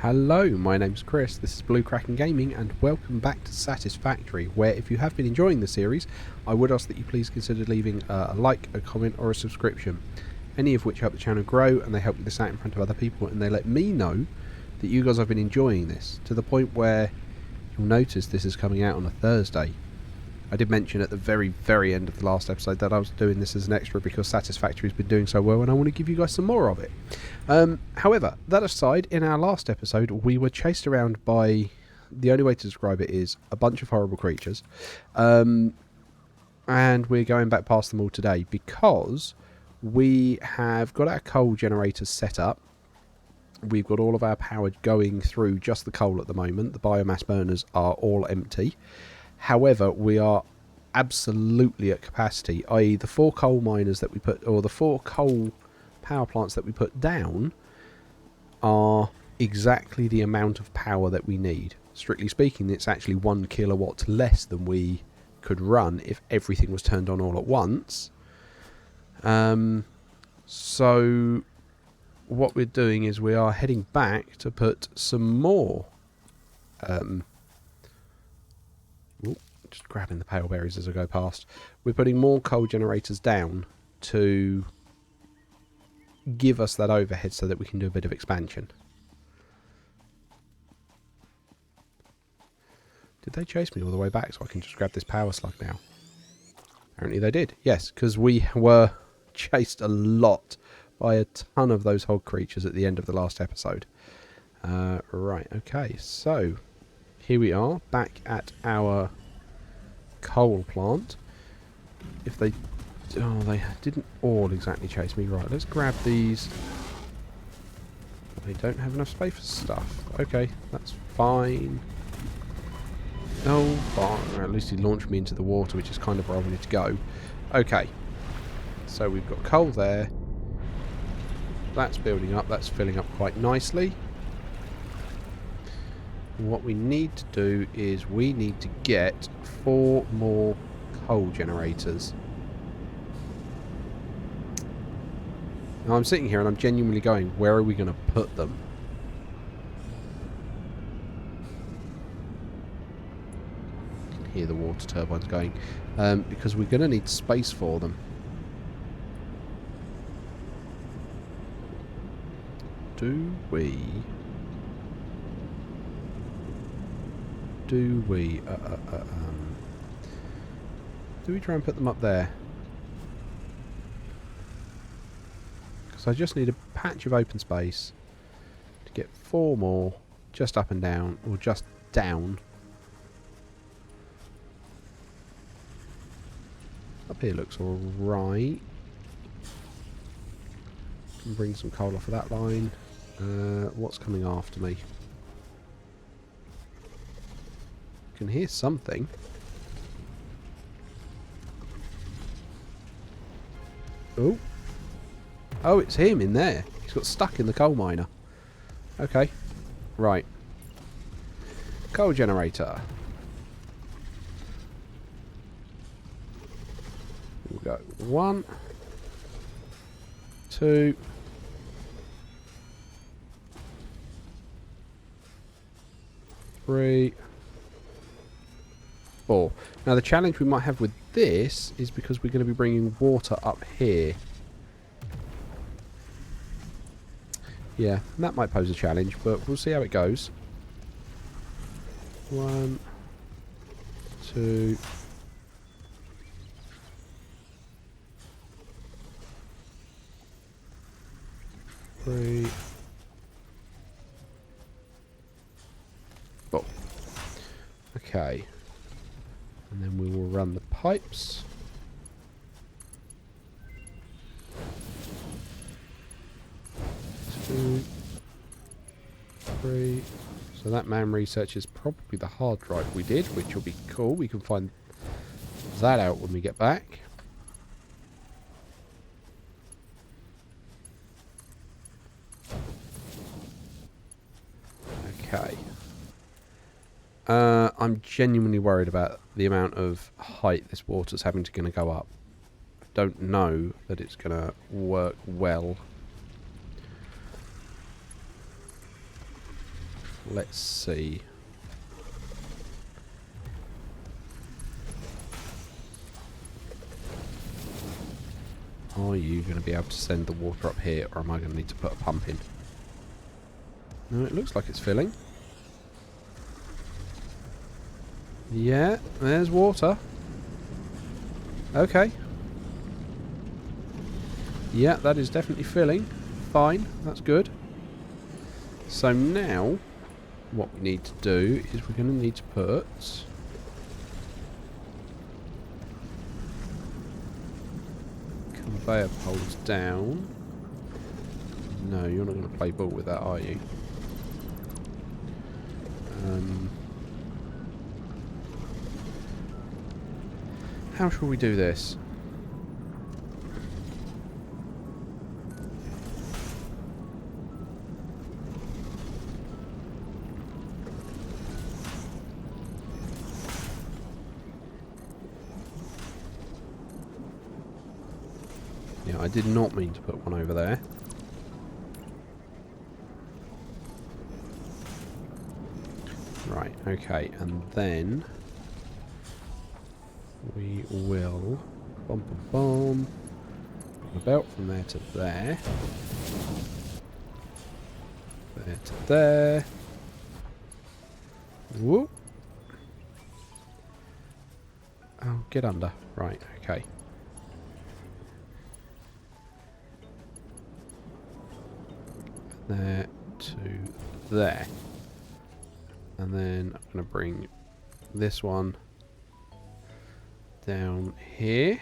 Hello, my name's Chris, this is Blue Kraken Gaming, and welcome back to Satisfactory, where if you have been enjoying the series, I would ask that you please consider leaving a like, a comment or a subscription, any of which help the channel grow and they help this out in front of other people, and they let me know that you guys have been enjoying this, to the point where you'll notice this is coming out on a Thursday. I did mention at the very end of the last episode that I was doing this as an extra because Satisfactory's been doing so well and I want to give you guys some more of it. However, that aside, in our last episode we were chased around by, the only way to describe it is, a bunch of horrible creatures. And we're going back past them all today because we have got our coal generators set up. We've got all of our power going through just the coal at the moment. The biomass burners are all empty. However, we are absolutely at capacity, i.e. the 4 coal miners that we put, or the 4 coal power plants that we put down are exactly the amount of power that we need. Strictly speaking, it's actually 1 kilowatt less than we could run if everything was turned on all at once. So what we're doing is we are heading back to put some more just grabbing the pale berries as I go past. We're putting more coal generators down to give us that overhead so that we can do a bit of expansion. Did they chase me all the way back so I can just grab this power slug now? Apparently they did. Yes, because we were chased a lot by a ton of those hog creatures at the end of the last episode. Right, okay, so here we are back at our coal plant. If they didn't all exactly chase me. Right, let's grab these. They don't have enough space for stuff. Okay, that's fine. Oh, fine. At least he launched me into the water, which is kind of where I wanted to go. Okay, so we've got coal there. That's building up. That's filling up quite nicely. What we need to do is we need to get 4 more coal generators. Now I'm sitting here and I'm genuinely going, where are we going to put them? You can hear the water turbines going. Because we're going to need space for them. Do we try and put them up there? Because I just need a patch of open space to get 4 more just up and down, or just down. Up here looks alright. Can bring some coal off of that line. What's coming after me? Can hear something. Oh. Oh, it's him in there. He's got stuck in the coal miner. Okay. Right. Coal generator. We'll go 1, 2, 3, 4. Now the challenge we might have with this is because we're going to be bringing water up here. Yeah, that might pose a challenge, but we'll see how it goes. 1, 2, 3, 4. Okay. And then we will run the pipes. 2, 3. So that man research is probably the hard drive we did, which will be cool. We can find that out when we get back. Okay. I'm genuinely worried about the amount of height this water's having to go up. I don't know that it's going to work well. let's see. Are you going to be able to send the water up here, or am I going to need to put a pump in? No, it looks like it's filling. Yeah, there's water. Okay. Yeah, that is definitely filling. Fine, that's good. So now, what we need to do is we're going to need to put... conveyor poles down. No, you're not going to play ball with that, are you? How shall we do this? Yeah, I did not mean to put one over there. Right, okay, and then we will bum bum bum the belt from there to there. There to there. Whoop. Oh, get under. Right, okay. There to there. And then I'm going to bring this one down here.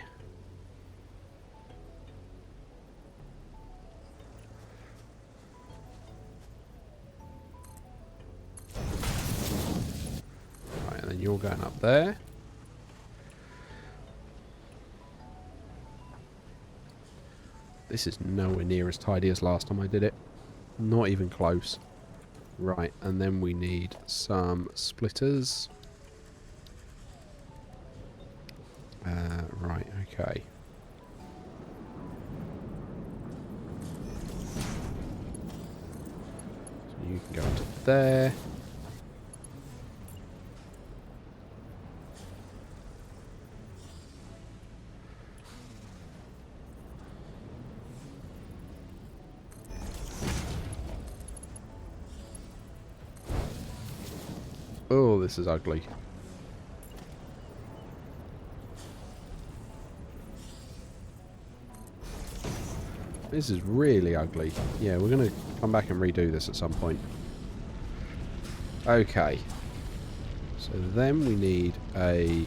Right, and then you're going up there. This is nowhere near as tidy as last time I did it. Not even close. Right, and then we need some splitters. Right, okay. So you can go into there. Oh, this is ugly. This is really ugly. Yeah, we're going to come back and redo this at some point. Okay. So then we need a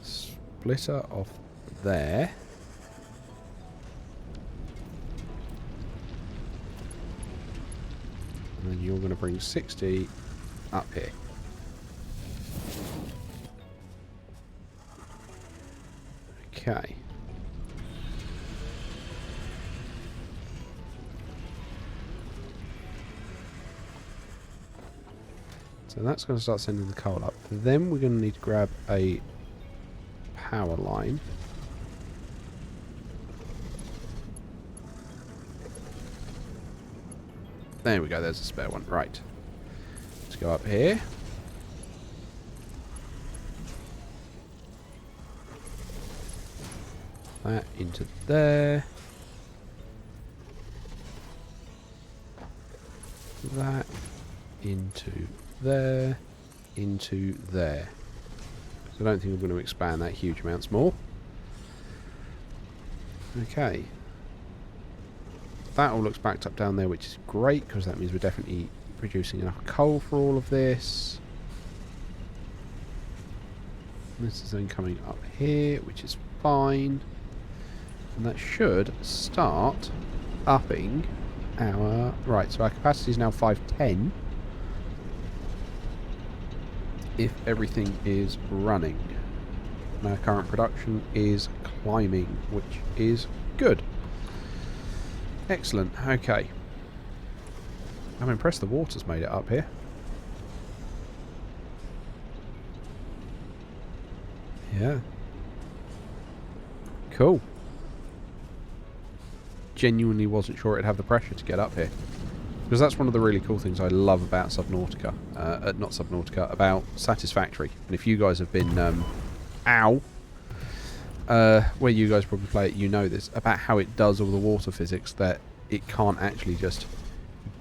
splitter off there. And then you're going to bring 60 up here. Okay. So that's going to start sending the coal up. Then we're going to need to grab a power line. There we go, there's a spare one. Right. Let's go up here. That into there. That into there. Into there. So I don't think we're going to expand that huge amounts more. Okay. That all looks backed up down there, which is great, because that means we're definitely producing enough coal for all of this. This is then coming up here, which is fine. And that should start upping our... Right, so our capacity is now 510. If everything is running. And our current production is climbing, which is good. Excellent, okay. I'm impressed the water's made it up here. Yeah. Cool. Genuinely wasn't sure it'd have the pressure to get up here. Because that's one of the really cool things I love about Subnautica. Not Subnautica, about Satisfactory. And if you guys have been... where you guys probably play it, you know this. About how it does all the water physics, that it can't actually just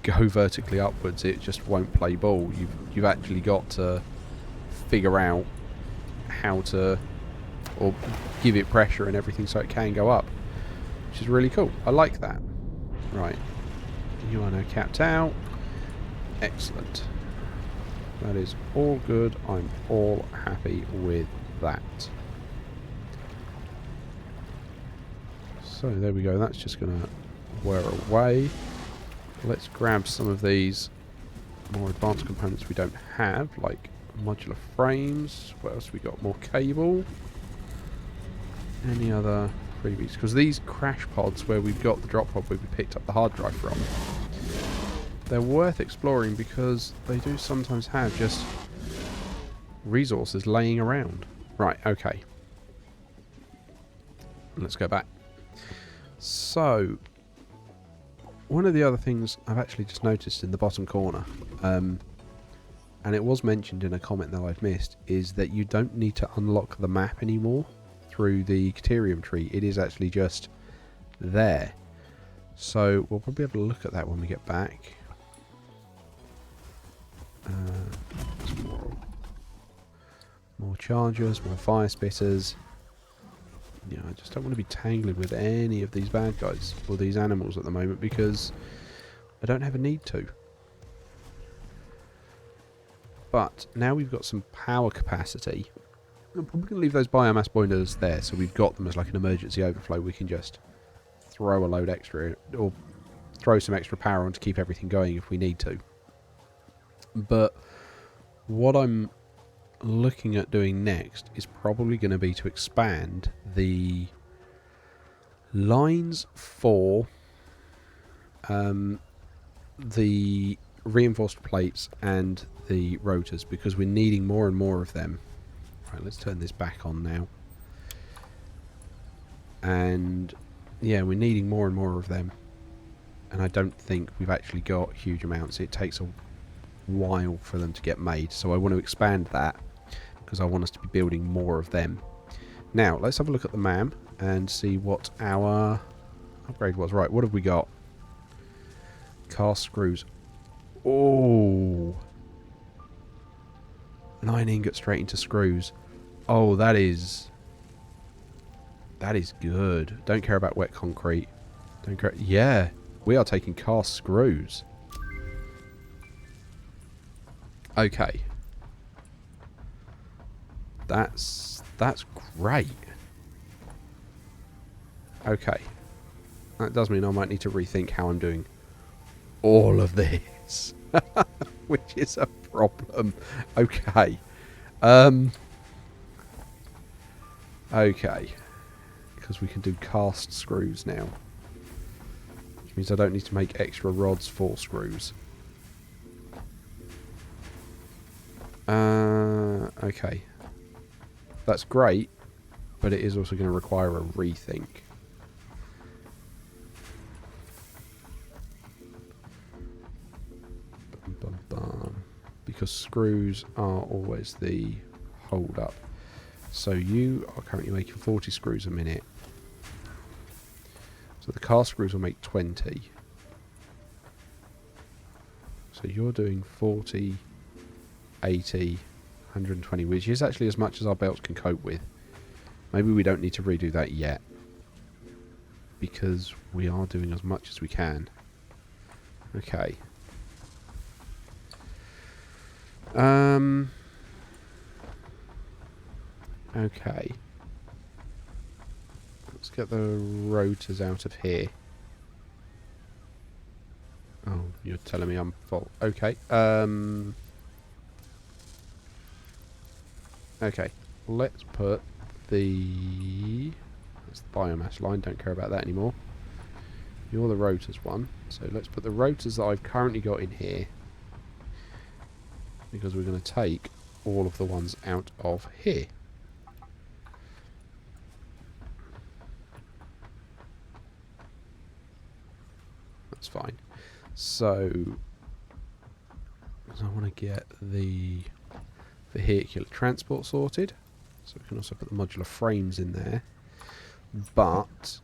go vertically upwards. It just won't play ball. You've actually got to figure out how to... or give it pressure and everything so it can go up. Which is really cool. I like that. Right. You are now capped out. Excellent. That is all good. I'm all happy with that. So there we go. That's just going to wear away. Let's grab some of these more advanced components we don't have, like modular frames. What else we got? More cable. Any other freebies? Because these crash pods where we've got the drop pod where we picked up the hard drive from, they're worth exploring because they do sometimes have just resources laying around. Right, okay. Let's go back. So, one of the other things I've actually just noticed in the bottom corner, and it was mentioned in a comment that I'd missed, is that you don't need to unlock the map anymore through the Caterium tree. It is actually just there. So, we'll probably have a look at that when we get back. More chargers, more fire spitters. Yeah, I just don't want to be tangling with any of these bad guys or these animals at the moment because I don't have a need to. But now we've got some power capacity. I'm probably going to leave those biomass boilers there so we've got them as like an emergency overflow. We can just throw a load extra or throw some extra power on to keep everything going if we need to. But what I'm looking at doing next is probably going to be to expand the lines for the reinforced plates and the rotors because we're needing more and more of them. Right, let's turn this back on now. And yeah, we're needing more and more of them. And I don't think we've actually got huge amounts. It takes a while for them to get made. So I want to expand that because I want us to be building more of them. Now, let's have a look at the MAM and see what our upgrade was. Right, what have we got? Cast screws. Oh! 9 ingots straight into screws. Oh, that is good. Don't care about wet concrete. Don't care. Yeah, we are taking cast screws. Okay. That's great. Okay. That does mean I might need to rethink how I'm doing all of this. Which is a problem. Okay. Okay. Because we can do cast screws now. Which means I don't need to make extra rods for screws. Okay. That's great, but it is also going to require a rethink. Bum, bum, bum. Because screws are always the hold up. So you are currently making 40 screws a minute. So the cast screws will make 20. So you're doing 40, 80, 120, which is actually as much as our belts can cope with. Maybe we don't need to redo that yet, because we are doing as much as we can. Okay. Okay. Let's get the rotors out of here. Oh, you're telling me I'm full. Okay. Okay. Let's put the... That's the biomass line. Don't care about that anymore. You're the rotors one. So let's put the rotors that I've currently got in here. Because we're going to take all of the ones out of here. That's fine. So I want to get the vehicular transport sorted. So we can also put the modular frames in there. But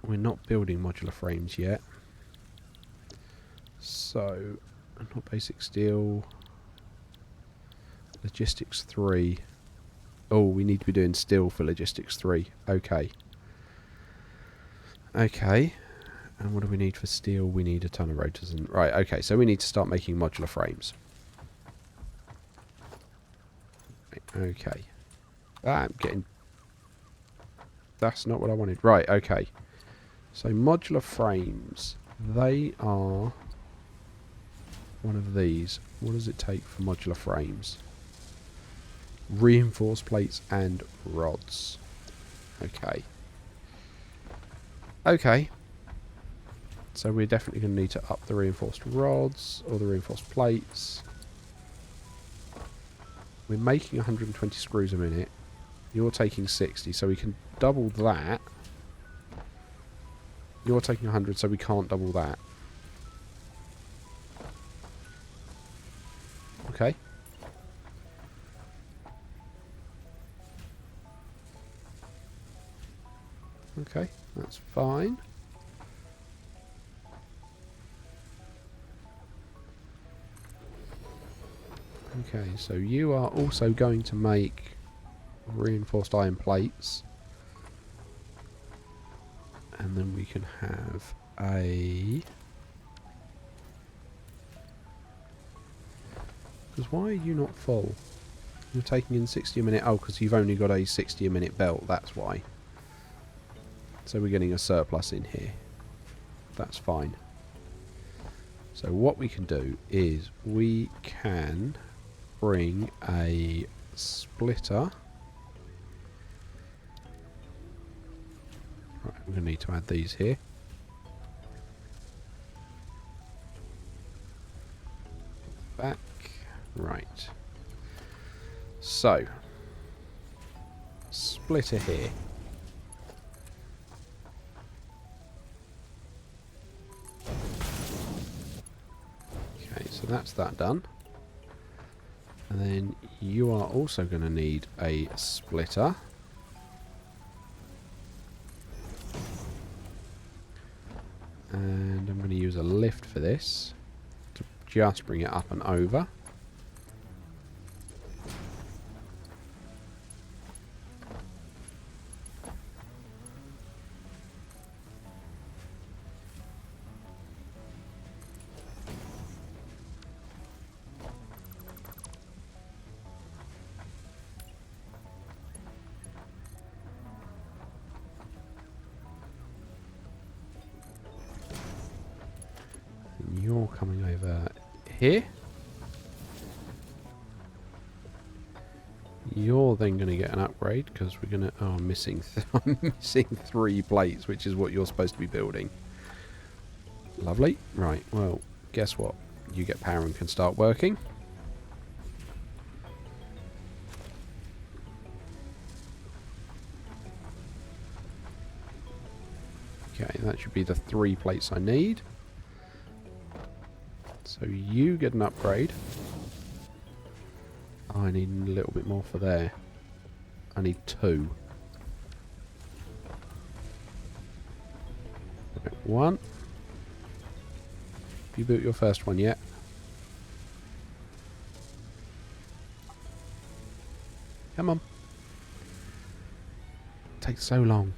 we're not building modular frames yet. So, not basic steel. Logistics 3. Oh, we need to be doing steel for logistics 3. Okay. Okay. And what do we need for steel? We need a ton of rotors. And right, okay. So we need to start making modular frames. Okay. I'm getting... That's not what I wanted. Right, okay. So modular frames. They are... one of these. What does it take for modular frames? Reinforced plates and rods. Okay. Okay. So we're definitely going to need to up the reinforced rods or the reinforced plates. We're making 120 screws a minute. You're taking 60, so we can double that. You're taking 100, so we can't double that. Okay. Okay, that's fine. Okay, so you are also going to make reinforced iron plates. And then we can have a... Because why are you not full? You're taking in 60 a minute. Oh, because you've only got a 60 a minute belt, that's why. So we're getting a surplus in here. That's fine. So what we can do is we can bring a splitter. Right, we're going to need to add these here. Back. Right. So, splitter here. So that's that done. And then you are also going to need a splitter. And I'm going to use a lift for this to just bring it up and over. You're coming over here. You're then going to get an upgrade because we're going to... Oh, I'm missing 3 plates, which is what you're supposed to be building. Lovely. Right, well, guess what? You get power and can start working. Okay, that should be the 3 plates I need. So you get an upgrade. Oh, I need a little bit more for there. I need 2. Right, 1. Have you built your first one yet? Come on. It takes so long.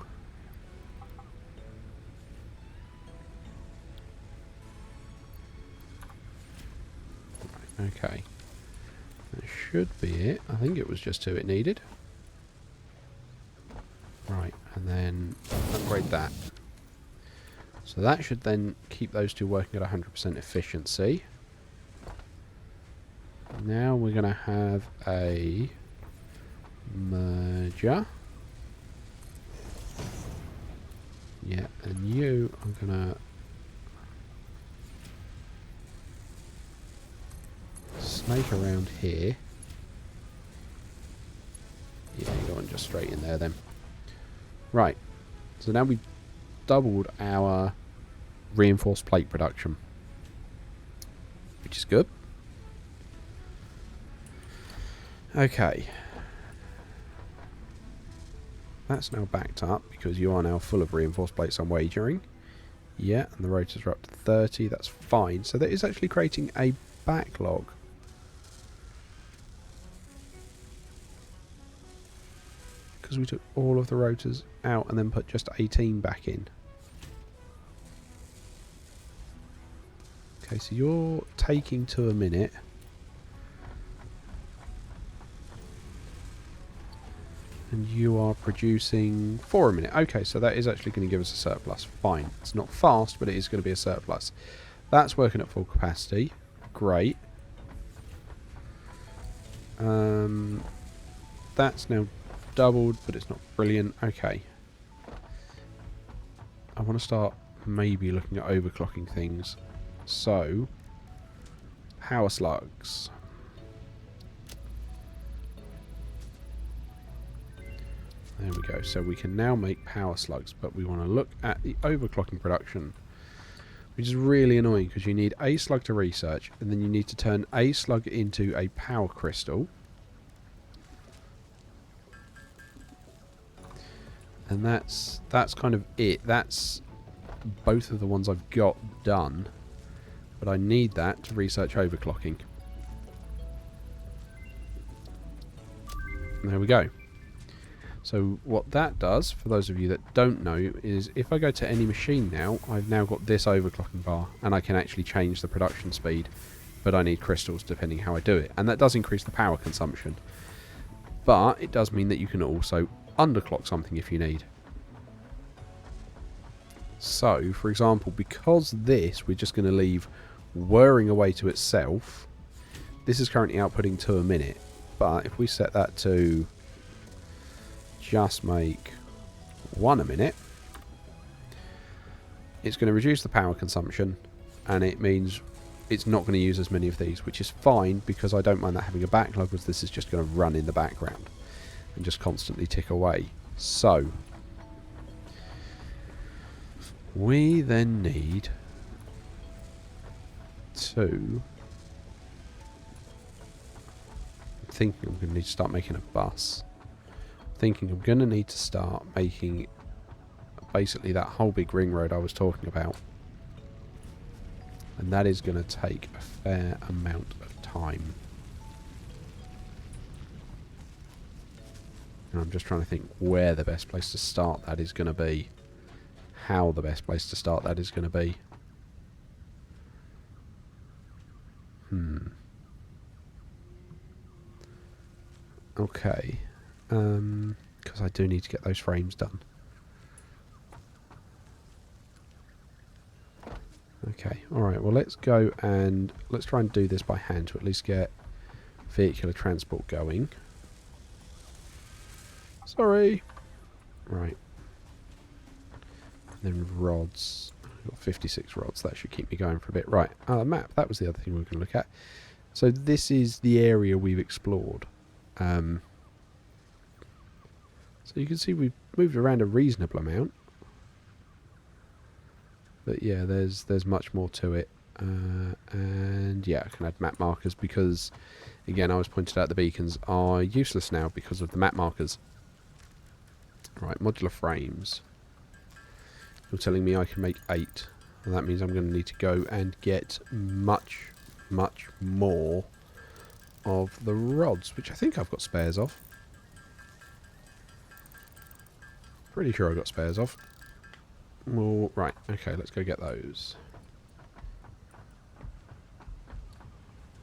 Okay. That should be it. I think it was just 2 it needed. Right, and then upgrade that. So that should then keep those 2 working at 100% efficiency. Now we're going to have a merger. Yeah, and you are going to snake around here. Yeah, go on just straight in there then. Right, so now we've doubled our reinforced plate production. which is good. Okay. That's now backed up because you are now full of reinforced plates, I'm wagering. Yeah, and the rotors are up to 30. That's fine. So that is actually creating a backlog. Because we took all of the rotors out and then put just 18 back in. Okay, so you're taking 2 a minute. And you are producing 4 a minute. Okay, so that is actually going to give us a surplus. Fine. It's not fast, but it is going to be a surplus. That's working at full capacity. Great. That's now doubled, but it's not brilliant. Okay. I want to start maybe looking at overclocking things. So, power slugs. There we go. So we can now make power slugs, but we want to look at the overclocking production, which is really annoying because you need a slug to research, and then you need to turn a slug into a power crystal. And that's kind of it. That's both of the ones I've got done, but I need that to research overclocking. And there we go. So what that does, for those of you that don't know, is if I go to any machine now, I've now got this overclocking bar, and I can actually change the production speed, but I need crystals depending how I do it. And that does increase the power consumption. But it does mean that you can also underclock something if you need. So, for example, because this we're just going to leave whirring away to itself, this is currently outputting 2 a minute. But if we set that to just make 1 a minute, it's going to reduce the power consumption, and it means it's not going to use as many of these, which is fine because I don't mind that having a backlog, because this is just going to run in the background and just constantly tick away. So we then need to, I'm thinking I'm going to need to start making a bus. Thinking I'm going to need to start making basically that whole big ring road I was talking about, and that is going to take a fair amount of time. And I'm just trying to think where the best place to start that is going to be, how the best place to start that is going to be. Okay. Because I do need to get those frames done. Okay, alright, well let's go and let's try and do this by hand to at least get vehicular transport going. Sorry! Right. And then rods. I've got 56 rods, that should keep me going for a bit. Right, map, that was the other thing we were going to look at. So this is the area we've explored. So you can see we've moved around a reasonable amount. But yeah, there's much more to it. And yeah, I can add map markers because, again, I was pointed out the beacons are useless now because of the map markers. Right, modular frames. You're telling me I can make 8. And that means I'm going to need to go and get much, much more of the rods, which I think I've got spares of. Pretty sure I got spares of. Well, right, okay, let's go get those.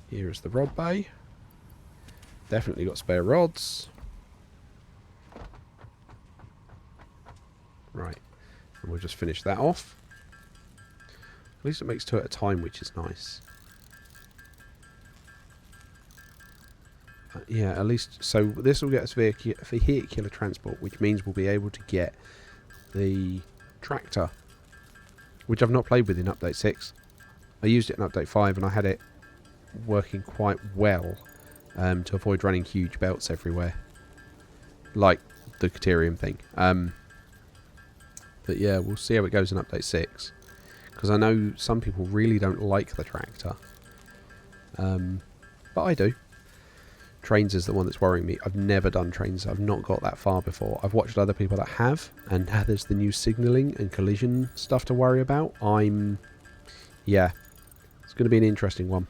Here is the rod bay. Definitely got spare rods. Right, and we'll just finish that off. At least it makes 2 at a time, which is nice. Yeah, at least, so this will get us vehicular transport, which means we'll be able to get the tractor, which I've not played with in Update 6. I used it in Update 5 and I had it working quite well to avoid running huge belts everywhere, like the Caterium thing. But yeah, we'll see how it goes in Update 6, because I know some people really don't like the tractor. But I do. Trains is the one that's worrying me. I've never done trains. I've not got that far before. I've watched other people that have, and now there's the new signalling and collision stuff to worry about. Yeah, it's going to be an interesting one.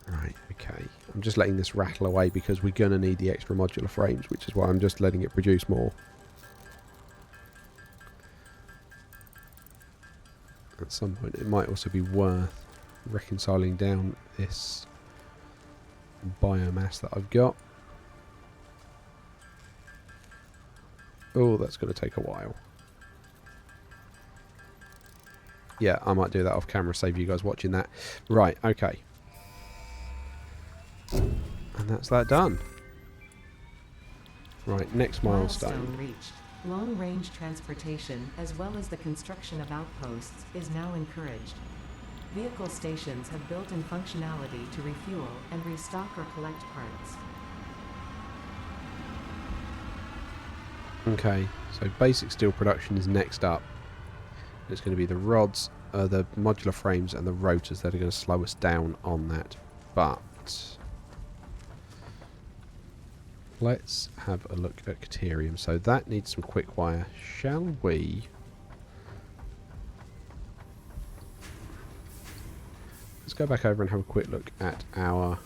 Right, okay. I'm just letting this rattle away because we're going to need the extra modular frames, which is why I'm just letting it produce more. At some point, it might also be worth reconciling down this biomass that I've got. Oh, that's going to take a while. Yeah, I might do that off camera, save you guys watching that. Right, okay. And that's that done. Right, next milestone. Reached. Long-range transportation, as well as the construction of outposts, is now encouraged. Vehicle stations have built-in functionality to refuel and restock or collect parts. Okay, so basic steel production is next up. It's going to be the rods, the modular frames and the rotors that are going to slow us down on that. But let's have a look at Caterium. So that needs some quick wire. Shall we? Let's go back over and have a quick look at our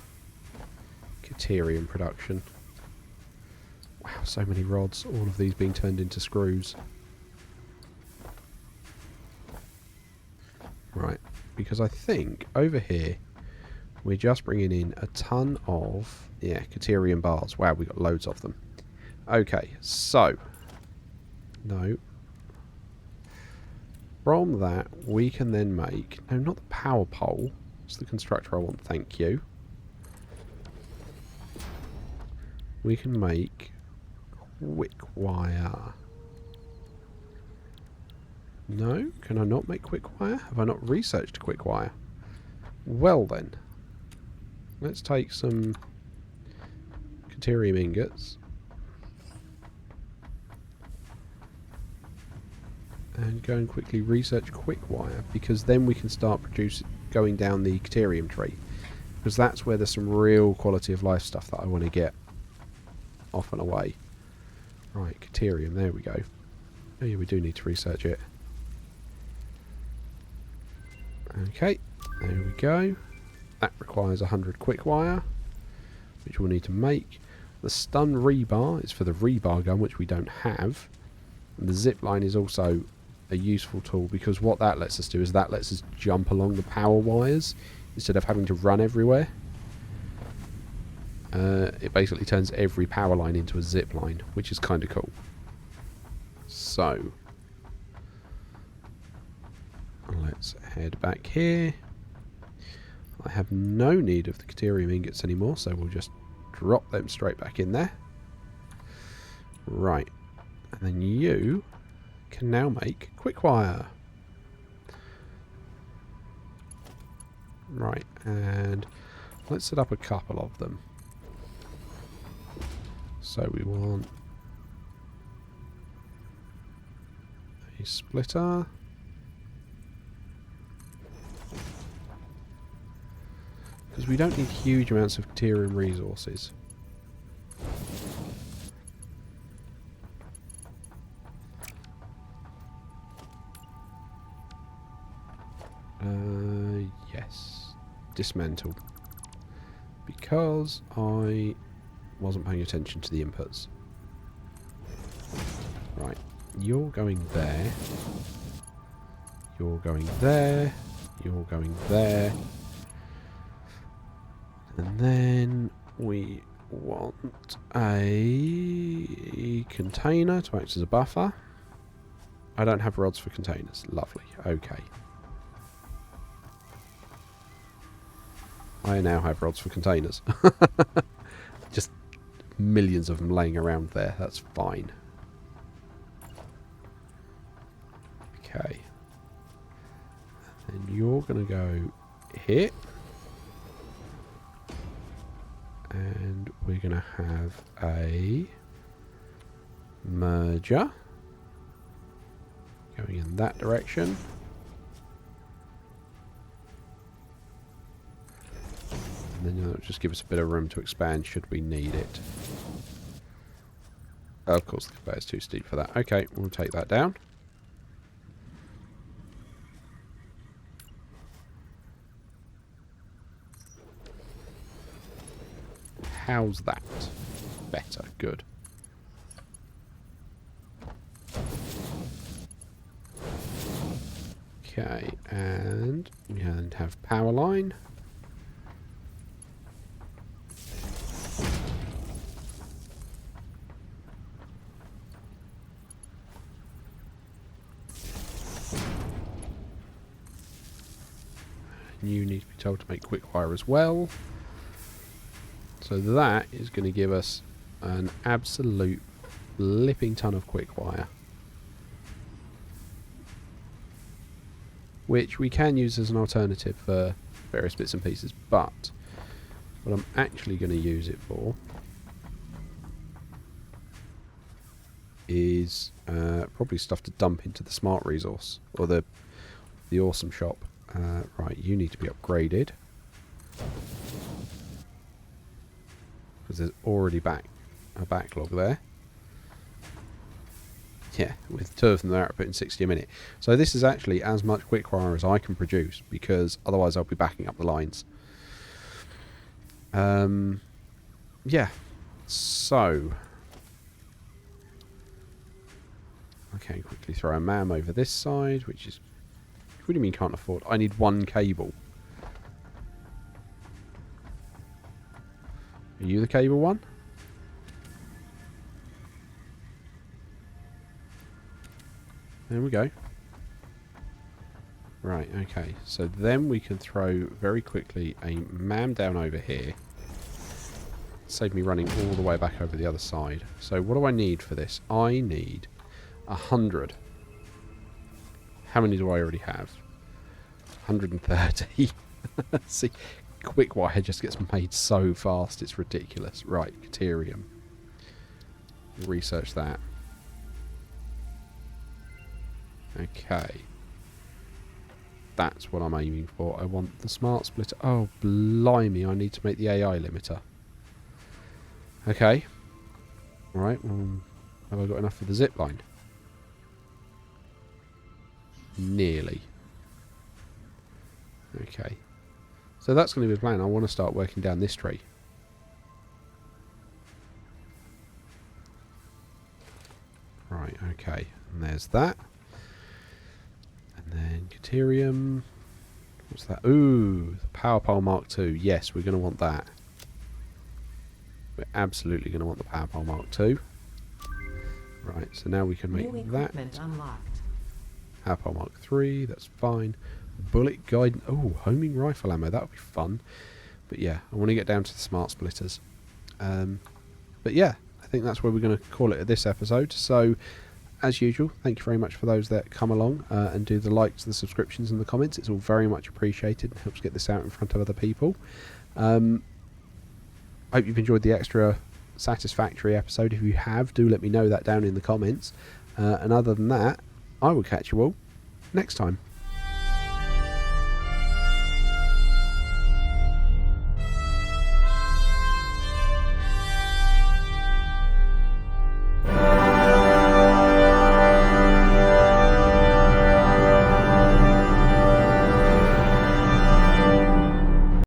Caterium production. Wow, so many rods. All of these being turned into screws. Right, because I think over here we're just bringing in a ton of, yeah, Caterium bars. Wow, we've got loads of them. Okay, so, no. From that, we can then make, no, not the power pole. It's the constructor I want, thank you. We can make quick wire. No? Can I not make quick wire? Have I not researched quick wire? Well then. Let's take some Caterium ingots. And go and quickly research quick wire, because then we can start going down the Caterium tree. Because that's where there's some real quality of life stuff that I want to get off and away. Right, Caterium, there we go. Oh yeah, we do need to research it. Okay, there we go. That requires 100 quick wire, which we'll need to make. The stun rebar is for the rebar gun, which we don't have. And the zip line is also a useful tool, because what that lets us do is that lets us jump along the power wires instead of having to run everywhere. It basically turns every power line into a zip line, which is kind of cool. So let's head back here. I have no need of the Caterium ingots anymore, so we'll just drop them straight back in there. Right, and then you can now make quick wire. Right, and let's set up a couple of them. So we want a splitter. Because we don't need huge amounts of Caterium resources. Yes. Dismantle. Because I wasn't paying attention to the inputs. Right. You're going there. You're going there. You're going there. And then we want a container to act as a buffer. I don't have rods for containers. Lovely. Okay. I now have rods for containers. Just millions of them laying around there. That's fine. Okay. And you're going to go here. And we're going to have a merger going in that direction. And then that'll just give us a bit of room to expand should we need it. Of course, the conveyor's too steep for that. Okay, we'll take that down. How's that? Better. Good. Okay, and we have power line. You need to be told to make quick wire as well. So that is going to give us an absolute flipping ton of quick wire, which we can use as an alternative for various bits and pieces, but what I'm actually going to use it for is probably stuff to dump into the smart resource, or the awesome shop. Right, you need to be upgraded, because there's already a backlog there. Yeah, with 2 of them they're outputting 60 a minute. So this is actually as much quick-wire as I can produce, because otherwise I'll be backing up the lines. Yeah, so okay, quickly throw a MAM over this side, which is... What do you mean can't afford? I need 1 cable. Are you the cable one? There we go. Right, okay. So then we can throw very quickly a MAM down over here. Save me running all the way back over the other side. So what do I need for this? I need 100. How many do I already have? 130. See, quick wire just gets made so fast, it's ridiculous. Right, Caterium. Research that. Okay. That's what I'm aiming for. I want the smart splitter. Oh, blimey, I need to make the AI limiter. Okay. Alright, well, have I got enough for the zip line? Nearly. Okay. So that's going to be the plan. I want to start working down this tree. Right, okay. And there's that. And then Caterium. What's that? Ooh, the Power Pole Mark II. Yes, we're going to want that. We're absolutely going to want the Power Pole Mark II. Right, so now we can make that. Unlocked. Power Pole Mark III, that's fine. Bullet guide. Oh, homing rifle ammo. That would be fun. But yeah, I want to get down to the smart splitters. But yeah, I think that's where we're going to call it at this episode. So, as usual, thank you very much for those that come along and do the likes, the subscriptions, and the comments. It's all very much appreciated and helps get this out in front of other people. Hope you've enjoyed the extra Satisfactory episode. If you have, do let me know that down in the comments. And other than that, I will catch you all next time.